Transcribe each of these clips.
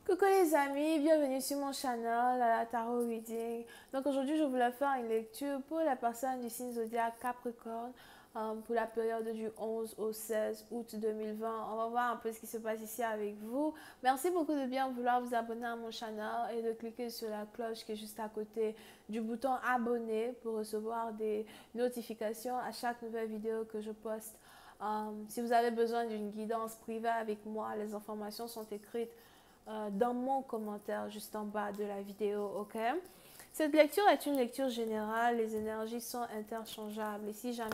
Coucou les amis, bienvenue sur mon channel à la Tarot Reading. Donc aujourd'hui, je voulais faire une lecture pour la personne du signe zodiaque Capricorne pour la période du 11 au 16 août 2020. On va voir un peu ce qui se passe ici avec vous. Merci beaucoup de bien vouloir vous abonner à mon channel et de cliquer sur la cloche qui est juste à côté du bouton abonner pour recevoir des notifications à chaque nouvelle vidéo que je poste. Si vous avez besoin d'une guidance privée avec moi, les informations sont écrites dans mon commentaire juste en bas de la vidéo, ok? Cette lecture est une lecture générale, les énergies sont interchangeables et si jamais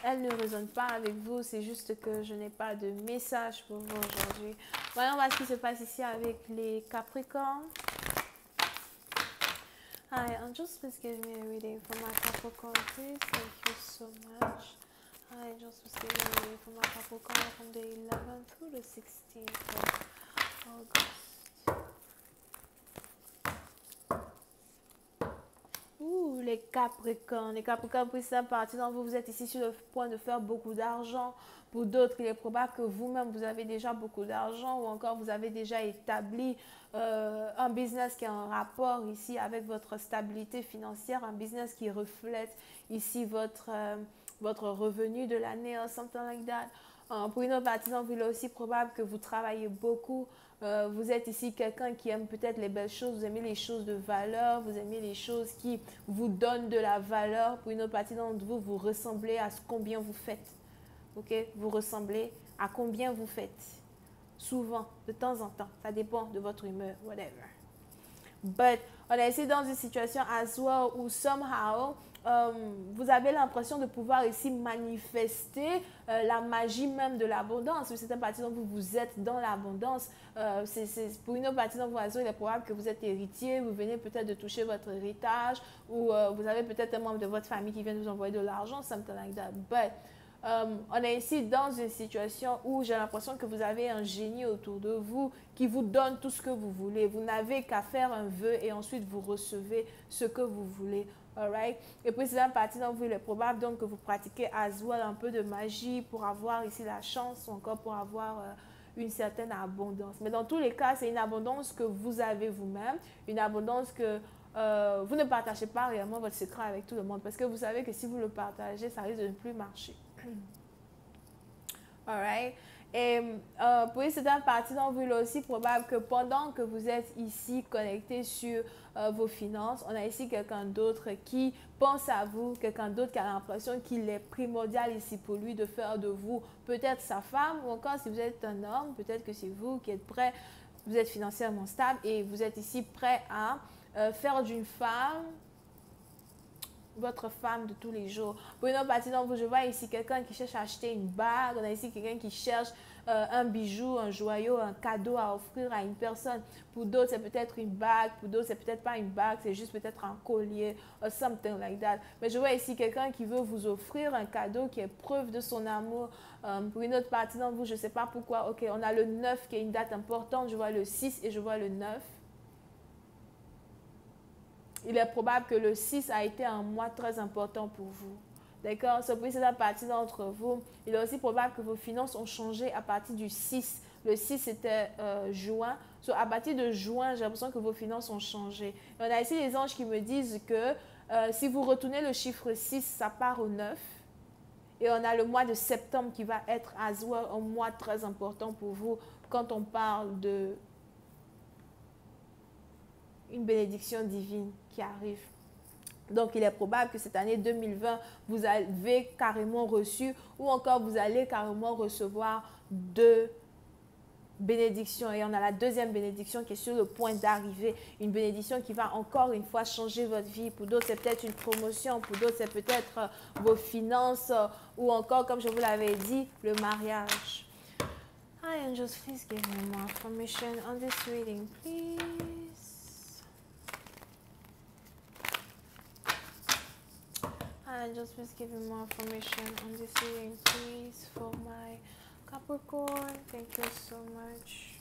elles ne résonnent pas avec vous, c'est juste que je n'ai pas de message pour vous aujourd'hui. Voyons voir ce qui se passe ici avec les Capricornes. Hi, Angels, please give me a reading for my Capricorn, please. Thank you so much. Hi, Angels, please give me a reading for my Capricorn from the 11th through the 16th of August. Ouh, les Capricornes. Les Capricornes, pour certaines partie d'entre vous, vous êtes ici sur le point de faire beaucoup d'argent. Pour d'autres, il est probable que vous-même, vous avez déjà beaucoup d'argent ou encore vous avez déjà établi un business qui a un rapport ici avec votre stabilité financière, un business qui reflète ici votre revenu de l'année, something like that. Pour une autre partie d'entre vous, il est aussi probable que vous travaillez beaucoup. Vous êtes ici quelqu'un qui aime peut-être les belles choses, vous aimez les choses de valeur, vous aimez les choses qui vous donnent de la valeur. Pour une autre partie d'entre vous, vous ressemblez à combien vous faites. Ok? Vous ressemblez à combien vous faites. Souvent, de temps en temps. Ça dépend de votre humeur, whatever. But on est ici dans une situation as well où somehow vous avez l'impression de pouvoir ici manifester la magie même de l'abondance. C'est une partie dont vous êtes dans l'abondance. Pour une autre partie dont vous il est probable que vous êtes héritier, vous venez peut-être de toucher votre héritage ou vous avez peut-être un membre de votre famille qui vient de vous envoyer de l'argent, something like that. But on est ici dans une situation où j'ai l'impression que vous avez un génie autour de vous qui vous donne tout ce que vous voulez. Vous n'avez qu'à faire un vœu et ensuite vous recevez ce que vous voulez. Alright? Et puis c'est une partie dont vous, il est probable donc que vous pratiquez as well un peu de magie pour avoir ici la chance ou encore pour avoir une certaine abondance. Mais dans tous les cas, c'est une abondance que vous avez vous-même, une abondance que vous ne partagez pas réellement votre secret avec tout le monde parce que vous savez que si vous le partagez, ça risque de ne plus marcher. Alright? Et pour une certaine partie d'entre vous, il est aussi probable que pendant que vous êtes ici connecté sur vos finances, on a ici quelqu'un d'autre qui pense à vous, quelqu'un d'autre qui a l'impression qu'il est primordial ici pour lui de faire de vous peut-être sa femme ou encore si vous êtes un homme, peut-être que c'est vous qui êtes prêt, vous êtes financièrement stable et vous êtes ici prêt à faire d'une femme votre femme de tous les jours. Pour une autre partie d'entre vous, je vois ici quelqu'un qui cherche à acheter une bague. On a ici quelqu'un qui cherche un bijou, un joyau, un cadeau à offrir à une personne. Pour d'autres, c'est peut-être une bague. Pour d'autres, c'est peut-être pas une bague, c'est juste peut-être un collier or something like that. Mais je vois ici quelqu'un qui veut vous offrir un cadeau qui est preuve de son amour. Pour une autre partie d'entre vous, je ne sais pas pourquoi. Ok, on a le 9 qui est une date importante. Je vois le 6 et je vois le 9. Il est probable que le 6 a été un mois très important pour vous. D'accord? C'est pour cette partie d'entre vous. Il est aussi probable que vos finances ont changé à partir du 6. Le 6 c'était juin. À partir de juin, j'ai l'impression que vos finances ont changé. Et on a ici les anges qui me disent que si vous retournez le chiffre 6, ça part au 9. Et on a le mois de septembre qui va être as well, un mois très important pour vous quand on parle de une bénédiction divine qui arrive. Donc, il est probable que cette année 2020, vous avez carrément reçu ou encore vous allez carrément recevoir deux bénédictions. Et on a la deuxième bénédiction qui est sur le point d'arriver. Une bénédiction qui va encore une fois changer votre vie. Pour d'autres, c'est peut-être une promotion. Pour d'autres, c'est peut-être vos finances ou encore, comme je vous l'avais dit, le mariage. Hi, angels, please give me more information on this reading, please. Just please give me more information on this reading, please, for my Capricorn. Thank you so much.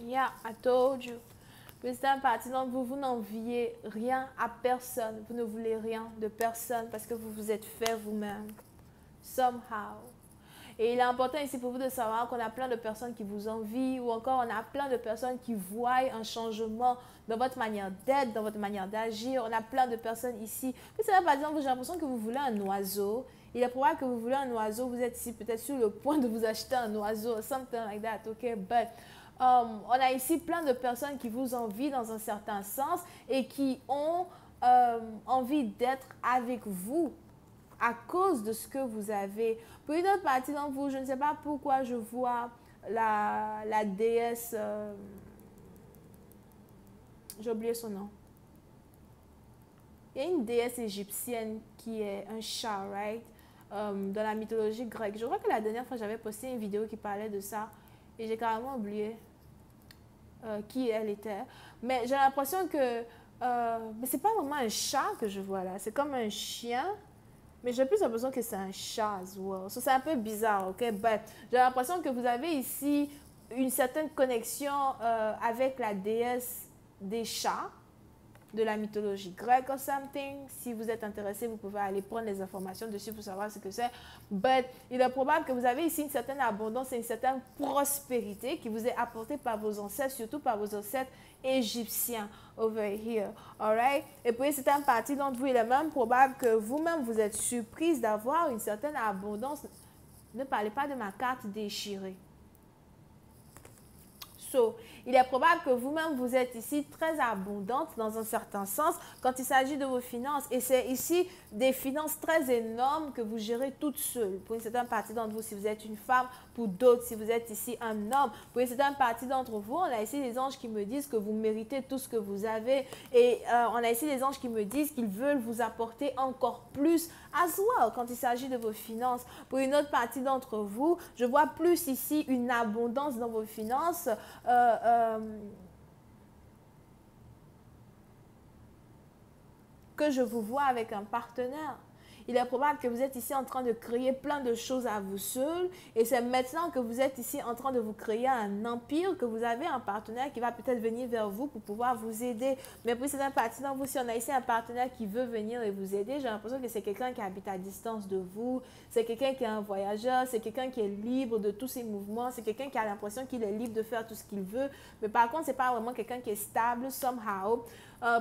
Yeah, I told you. Pour certaines parties d'entre vous, vous n'enviez rien à personne. Vous ne voulez rien de personne parce que vous vous êtes fait vous-même. Somehow. Et il est important ici pour vous de savoir qu'on a plein de personnes qui vous envient ou encore on a plein de personnes qui voient un changement dans votre manière d'être, dans votre manière d'agir. On a plein de personnes ici. Puis ça, par exemple, j'ai l'impression que vous voulez un oiseau. Il est probable que vous voulez un oiseau. Vous êtes ici peut-être sur le point de vous acheter un oiseau, something like that, ok? But on a ici plein de personnes qui vous envient dans un certain sens et qui ont envie d'être avec vous à cause de ce que vous avez. Pour une autre partie d'entre vous, je ne sais pas pourquoi je vois la déesse, j'ai oublié son nom. Il y a une déesse égyptienne qui est un chat, right? Dans la mythologie grecque. Je crois que la dernière fois, j'avais posté une vidéo qui parlait de ça et j'ai carrément oublié qui elle était. Mais j'ai l'impression que mais c'est pas vraiment un chat que je vois là. C'est comme un chien. Mais j'ai plus l'impression que c'est un chat as well. So, c'est un peu bizarre, ok? But j'ai l'impression que vous avez ici une certaine connexion avec la déesse des chats de la mythologie grecque ou something. Si vous êtes intéressé, vous pouvez aller prendre les informations dessus pour savoir ce que c'est. But il est probable que vous avez ici une certaine abondance et une certaine prospérité qui vous est apportée par vos ancêtres, surtout par vos ancêtres égyptiens over here. Alright? Et puis c'est une partie d'entre vous, il est même probable que vous-même vous êtes surprise d'avoir une certaine abondance. Ne parlez pas de ma carte déchirée. So, il est probable que vous-même, vous êtes ici très abondante dans un certain sens quand il s'agit de vos finances. Et c'est ici des finances très énormes que vous gérez toute seule. Pour une certaine partie d'entre vous, si vous êtes une femme, pour d'autres, si vous êtes ici un homme. Pour une certaine partie d'entre vous, on a ici des anges qui me disent que vous méritez tout ce que vous avez. Et on a ici des anges qui me disent qu'ils veulent vous apporter encore plus as well quand il s'agit de vos finances. Pour une autre partie d'entre vous, je vois plus ici une abondance dans vos finances. Que je vous vois avec un partenaire. Il est probable que vous êtes ici en train de créer plein de choses à vous seul et c'est maintenant que vous êtes ici en train de vous créer un empire, que vous avez un partenaire qui va peut-être venir vers vous pour pouvoir vous aider. Mais pour cette partie d'entre vous, si on a ici un partenaire qui veut venir et vous aider, j'ai l'impression que c'est quelqu'un qui habite à distance de vous, c'est quelqu'un qui est un voyageur, c'est quelqu'un qui est libre de tous ses mouvements, c'est quelqu'un qui a l'impression qu'il est libre de faire tout ce qu'il veut. Mais par contre, ce n'est pas vraiment quelqu'un qui est stable somehow.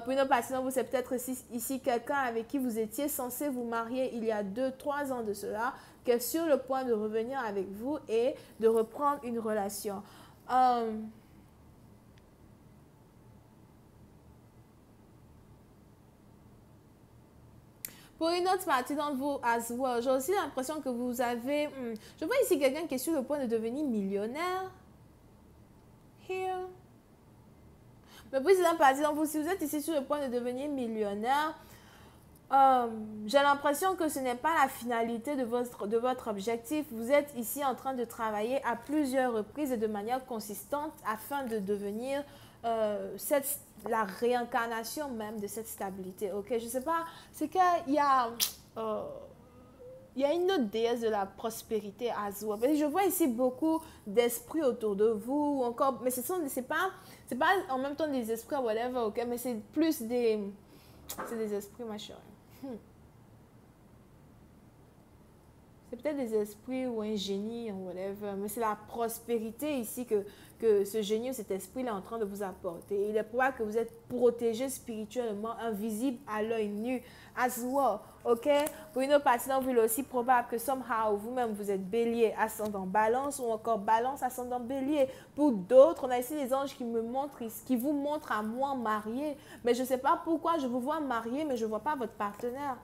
Pour une autre partie d'entre vous, c'est peut-être ici quelqu'un avec qui vous étiez censé vous marier il y a 2-3 ans de cela, qui est sur le point de revenir avec vous et de reprendre une relation. Pour une autre partie d'entre vous, as well, j'ai aussi l'impression que vous avez... je vois ici quelqu'un qui est sur le point de devenir millionnaire. Here. Mais puis, c'est par exemple, si vous êtes ici sur le point de devenir millionnaire, j'ai l'impression que ce n'est pas la finalité de votre objectif. Vous êtes ici en train de travailler à plusieurs reprises et de manière consistante afin de devenir la réincarnation même de cette stabilité. Ok, je ne sais pas, c'est qu'il y a... il y a une autre déesse de la prospérité à Zoua. Je vois ici beaucoup d'esprits autour de vous, ou encore, mais c'est pas en même temps des esprits, whatever, ok, mais c'est plus des esprits, ma chérie. C'est peut-être des esprits ou un génie, ou whatever, mais c'est la prospérité ici que ce génie ou cet esprit est en train de vous apporter. Il est probable que vous êtes protégé spirituellement, invisible à l'œil nu, as well, ok? Pour une autre partie d'entre vous, il est aussi probable que somehow, vous-même, vous êtes bélier, ascendant balance, ou encore balance, ascendant bélier. Pour d'autres, on a ici des anges qui vous montrent à moi marié, mais je ne sais pas pourquoi je vous vois marié, mais je ne vois pas votre partenaire.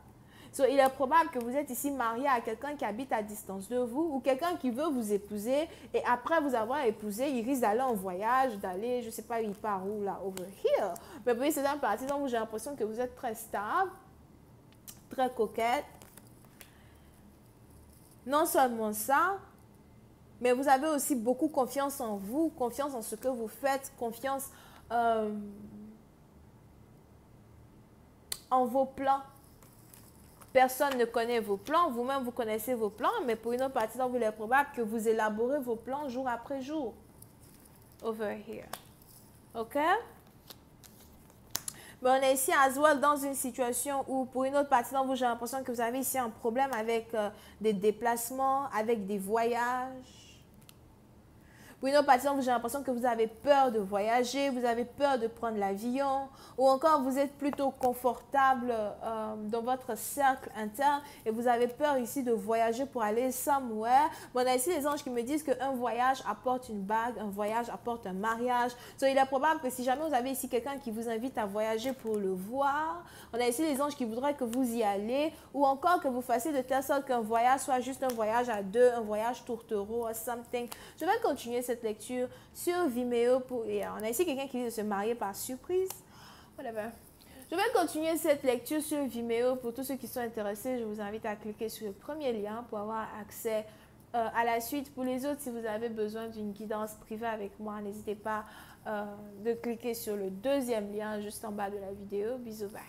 So, il est probable que vous êtes ici marié à quelqu'un qui habite à distance de vous ou quelqu'un qui veut vous épouser et après vous avoir épousé, il risque d'aller en voyage, d'aller, je ne sais pas, il part où là, over here. Mais vous voyez, c'est un parti dont j'ai l'impression que vous êtes très stable, très coquette. Non seulement ça, mais vous avez aussi beaucoup confiance en vous, confiance en ce que vous faites, confiance en vos plans. Personne ne connaît vos plans, vous-même vous connaissez vos plans, mais pour une autre partie d'entre vous, il est probable que vous élaborez vos plans jour après jour. Over here. Ok? Mais on est ici as well dans une situation où pour une autre partie d'entre vous, j'ai l'impression que vous avez ici un problème avec des déplacements, avec des voyages. Pour une autre partie, j'ai l'impression que vous avez peur de voyager, vous avez peur de prendre l'avion, ou encore vous êtes plutôt confortable dans votre cercle interne et vous avez peur ici de voyager pour aller somewhere. Bon, on a ici les anges qui me disent qu'un voyage apporte une bague, un voyage apporte un mariage. Donc, il est probable que si jamais vous avez ici quelqu'un qui vous invite à voyager pour le voir, on a ici les anges qui voudraient que vous y allez, ou encore que vous fassiez de telle sorte qu'un voyage soit juste un voyage à deux, un voyage tourtereau, or something. Je vais continuer cette lecture sur Vimeo on a ici quelqu'un qui veut se marier par surprise. Whatever. Je vais continuer cette lecture sur Vimeo. Pour tous ceux qui sont intéressés, je vous invite à cliquer sur le premier lien pour avoir accès à la suite. Pour les autres, si vous avez besoin d'une guidance privée avec moi, n'hésitez pas de cliquer sur le deuxième lien juste en bas de la vidéo. Bisous, bye.